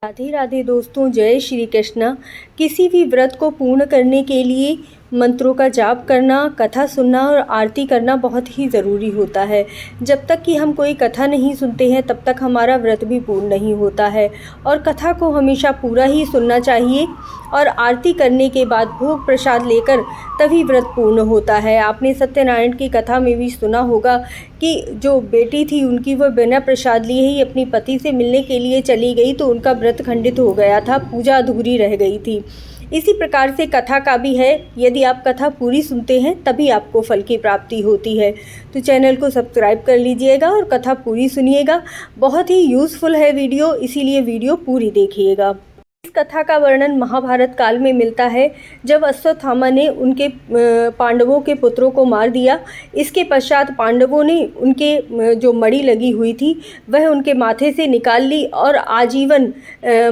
राधे राधे दोस्तों, जय श्री कृष्णा। किसी भी व्रत को पूर्ण करने के लिए मंत्रों का जाप करना, कथा सुनना और आरती करना बहुत ही ज़रूरी होता है। जब तक कि हम कोई कथा नहीं सुनते हैं तब तक हमारा व्रत भी पूर्ण नहीं होता है और कथा को हमेशा पूरा ही सुनना चाहिए और आरती करने के बाद भोग प्रसाद लेकर तभी व्रत पूर्ण होता है। आपने सत्यनारायण की कथा में भी सुना होगा कि जो बेटी थी उनकी, वह बिना प्रसाद लिए ही अपनी पति से मिलने के लिए चली गई तो उनका व्रत खंडित हो गया था, पूजा अधूरी रह गई थी। इसी प्रकार से कथा का भी है, यदि आप कथा पूरी सुनते हैं तभी आपको फल की प्राप्ति होती है। तो चैनल को सब्सक्राइब कर लीजिएगा और कथा पूरी सुनिएगा। बहुत ही यूज़फुल है वीडियो, इसीलिए वीडियो पूरी देखिएगा। इस कथा का वर्णन महाभारत काल में मिलता है, जब अश्वत्थामा ने उनके पांडवों के पुत्रों को मार दिया। इसके पश्चात पांडवों ने उनके जो मणि लगी हुई थी वह उनके माथे से निकाल ली और आजीवन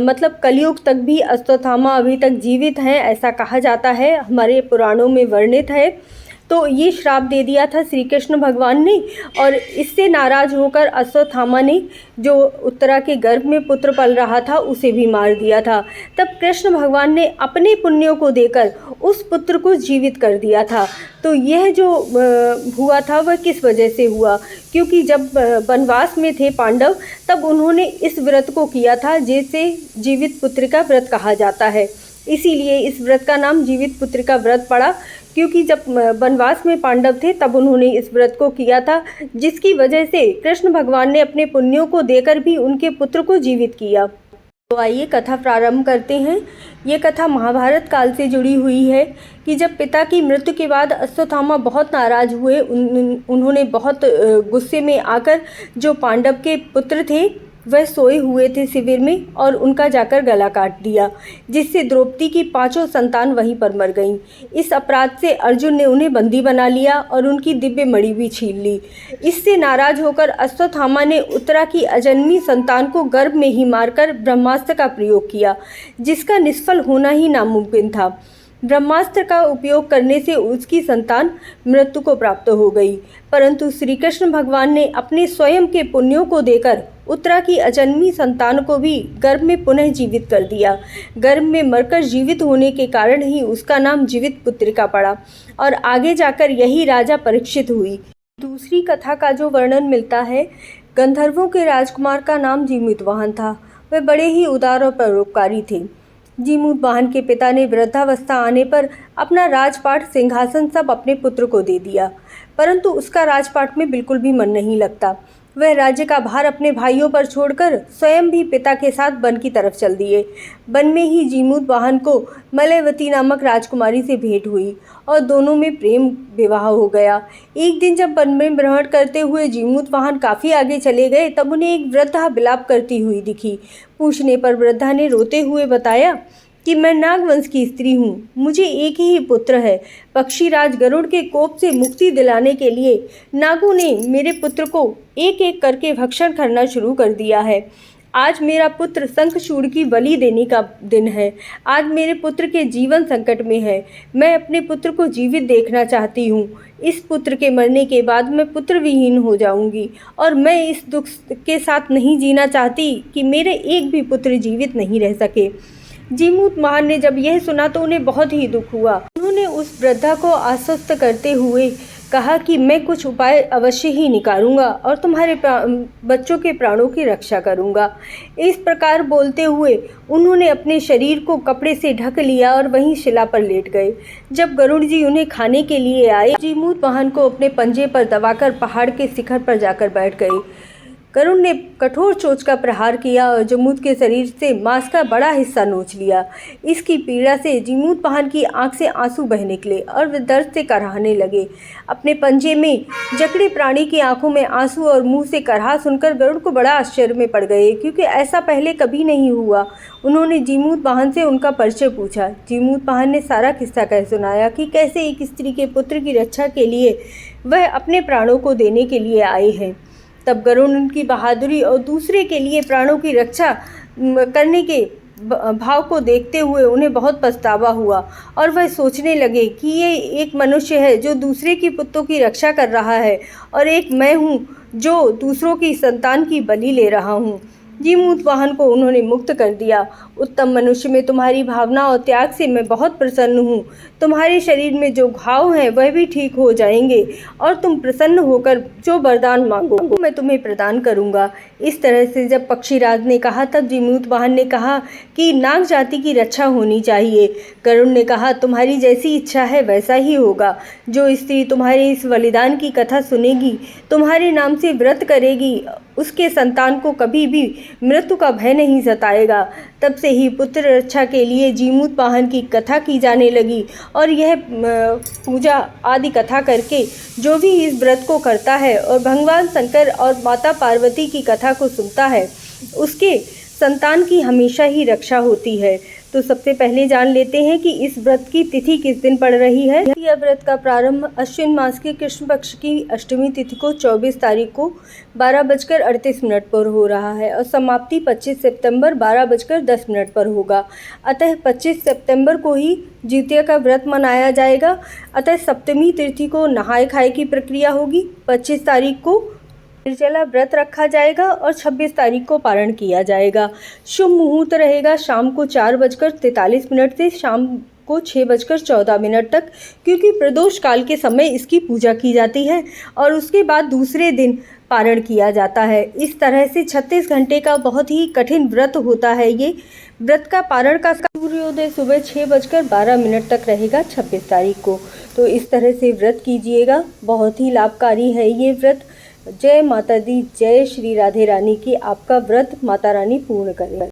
मतलब कलयुग तक भी अश्वत्थामा अभी तक जीवित हैं, ऐसा कहा जाता है, हमारे पुराणों में वर्णित है। तो ये श्राप दे दिया था श्री कृष्ण भगवान ने और इससे नाराज़ होकर अश्वत्थामा ने जो उत्तरा के गर्भ में पुत्र पल रहा था उसे भी मार दिया था। तब कृष्ण भगवान ने अपने पुण्यों को देकर उस पुत्र को जीवित कर दिया था। तो यह जो हुआ था वह किस वजह से हुआ? क्योंकि जब वनवास में थे पांडव तब उन्होंने इस व्रत को किया था जिसे जीवित पुत्र का व्रत कहा जाता है। इसीलिए इस व्रत का नाम जीवित पुत्र का व्रत पड़ा, क्योंकि जब वनवास में पांडव थे तब उन्होंने इस व्रत को किया था, जिसकी वजह से कृष्ण भगवान ने अपने पुण्यों को देकर भी उनके पुत्र को जीवित किया। तो आइए कथा प्रारंभ करते हैं। ये कथा महाभारत काल से जुड़ी हुई है कि जब पिता की मृत्यु के बाद अश्वत्थामा बहुत नाराज़ हुए। उन्होंने बहुत गुस्से में आकर जो पांडव के पुत्र थे वह सोए हुए थे शिविर में और उनका जाकर गला काट दिया, जिससे द्रौपदी की 5 संतान वहीं पर मर गईं। इस अपराध से अर्जुन ने उन्हें बंदी बना लिया और उनकी दिव्य मणि भी छीन ली। इससे नाराज होकर अश्वत्थामा ने उत्तरा की अजन्मी संतान को गर्भ में ही मारकर ब्रह्मास्त्र का प्रयोग किया, जिसका निष्फल होना ही नामुमकिन था। ब्रह्मास्त्र का उपयोग करने से उसकी संतान मृत्यु को प्राप्त हो गई, परंतु श्री कृष्ण भगवान ने अपने स्वयं के पुण्यों को देकर उत्तरा की अजन्मी संतान को भी गर्भ में पुनः जीवित कर दिया। गर्भ में मरकर जीवित होने के कारण ही उसका नाम जीवित पुत्रिका पड़ा और आगे जाकर यही राजा परीक्षित हुई। दूसरी कथा का जो वर्णन मिलता है, गंधर्वों के राजकुमार का नाम जीमूतवाहन था। वे बड़े ही उदार और परोपकारी थे। जीमूतवाहन के पिता ने वृद्धावस्था आने पर अपना राजपाट, सिंहासन सब अपने पुत्र को दे दिया, परंतु उसका राजपाट में बिल्कुल भी मन नहीं लगता। वह राज्य का भार अपने भाइयों पर छोड़कर स्वयं भी पिता के साथ वन की तरफ चल दिए। वन में ही जीमूतवाहन को मलयवती नामक राजकुमारी से भेंट हुई और दोनों में प्रेम विवाह हो गया। एक दिन जब वन में भ्रमण करते हुए जीमूतवाहन काफ़ी आगे चले गए तब उन्हें एक वृद्धा विलाप करती हुई दिखी। पूछने पर वृद्धा ने रोते हुए बताया कि मैं नागवंश की स्त्री हूँ, मुझे एक ही पुत्र है। पक्षीराज गरुड़ के कोप से मुक्ति दिलाने के लिए नागों ने मेरे पुत्र को एक एक करके भक्षण करना शुरू कर दिया है। आज मेरा पुत्र शंखचूड़ की बलि देने का दिन है। आज मेरे पुत्र के जीवन संकट में है। मैं अपने पुत्र को जीवित देखना चाहती हूँ। इस पुत्र के मरने के बाद मैं पुत्र विहीन हो जाऊंगी और मैं इस दुख के साथ नहीं जीना चाहती कि मेरे एक भी पुत्र जीवित नहीं रह सके। जीमूतवाहन ने जब यह सुना तो उन्हें बहुत ही दुख हुआ। उन्होंने उस वृद्धा को आश्वस्त करते हुए कहा कि मैं कुछ उपाय अवश्य ही निकालूंगा और तुम्हारे बच्चों के प्राणों की रक्षा करूंगा। इस प्रकार बोलते हुए उन्होंने अपने शरीर को कपड़े से ढक लिया और वहीं शिला पर लेट गए। जब गरुड़ जी उन्हें खाने के लिए आए, जीमूतवाहन को अपने पंजे पर दबाकर पहाड़ के शिखर पर जाकर बैठ गए। गरुड़ ने कठोर चोंच का प्रहार किया और जमूत के शरीर से मांस का बड़ा हिस्सा नोच लिया। इसकी पीड़ा से जीमूतवाहन की आंख से आंसू बह निकले और वे दर्द से कराहने लगे। अपने पंजे में जकड़े प्राणी की आंखों में आंसू और मुंह से कराह सुनकर गरुड़ को बड़ा आश्चर्य में पड़ गए, क्योंकि ऐसा पहले कभी नहीं हुआ। उन्होंने जीमूतवाहन से उनका परिचय पूछा। जीमूतवाहन ने सारा किस्सा कह सुनाया कि कैसे एक स्त्री के पुत्र की रक्षा के लिए वह अपने प्राणों को देने के लिए आए हैं। तब गरुड़ उनकी बहादुरी और दूसरे के लिए प्राणों की रक्षा करने के भाव को देखते हुए उन्हें बहुत पछतावा हुआ और वह सोचने लगे कि ये एक मनुष्य है जो दूसरे की पुत्रों की रक्षा कर रहा है और एक मैं हूँ जो दूसरों की संतान की बलि ले रहा हूँ। जीमूत वाहन को उन्होंने मुक्त कर दिया। उत्तम मनुष्य में तुम्हारी भावना और त्याग से मैं बहुत प्रसन्न हूँ। तुम्हारे शरीर में जो घाव हैं वह भी ठीक हो जाएंगे और तुम प्रसन्न होकर जो वरदान मांगो मैं तुम्हें प्रदान करूँगा। इस तरह से जब पक्षीराज ने कहा तब जीमूत वाहन ने कहा कि नाग जाति की रक्षा होनी चाहिए। गरुड़ ने कहा तुम्हारी जैसी इच्छा है वैसा ही होगा। जो स्त्री तुम्हारे इस बलिदान की कथा सुनेगी, तुम्हारे नाम से व्रत करेगी, उसके संतान को कभी भी मृत्यु का भय नहीं सताएगा। तब से ही पुत्र रक्षा के लिए जीमूत वाहन की कथा की जाने लगी और यह पूजा आदि कथा करके जो भी इस व्रत को करता है और भगवान शंकर और माता पार्वती की कथा को सुनता है उसके संतान की हमेशा ही रक्षा होती है। तो सबसे पहले जान लेते हैं कि इस व्रत की तिथि किस दिन पड़ रही है। यह व्रत का प्रारंभ अश्विन मास के कृष्ण पक्ष की अष्टमी तिथि को 24 तारीख को 12:38 पर हो रहा है और समाप्ति 25 सितंबर 12:10 पर होगा। अतः 25 सितंबर को ही जितिया का व्रत मनाया जाएगा। अतः सप्तमी तिथि को नहाय खाए की प्रक्रिया होगी। 25 तारीख को निर्जला व्रत रखा जाएगा और 26 तारीख को पारण किया जाएगा। शुभ मुहूर्त रहेगा शाम को 4:43 से शाम को 6:14 तक, क्योंकि प्रदोष काल के समय इसकी पूजा की जाती है और उसके बाद दूसरे दिन पारण किया जाता है। इस तरह से 36 घंटे का बहुत ही कठिन व्रत होता है। ये व्रत का पारण का सूर्योदय सुबह 6:12 तक रहेगा 26 तारीख को। तो इस तरह से व्रत कीजिएगा, बहुत ही लाभकारी है ये व्रत। जय माता दी, जय श्री राधे रानी की आपका व्रत माता रानी पूर्ण करें।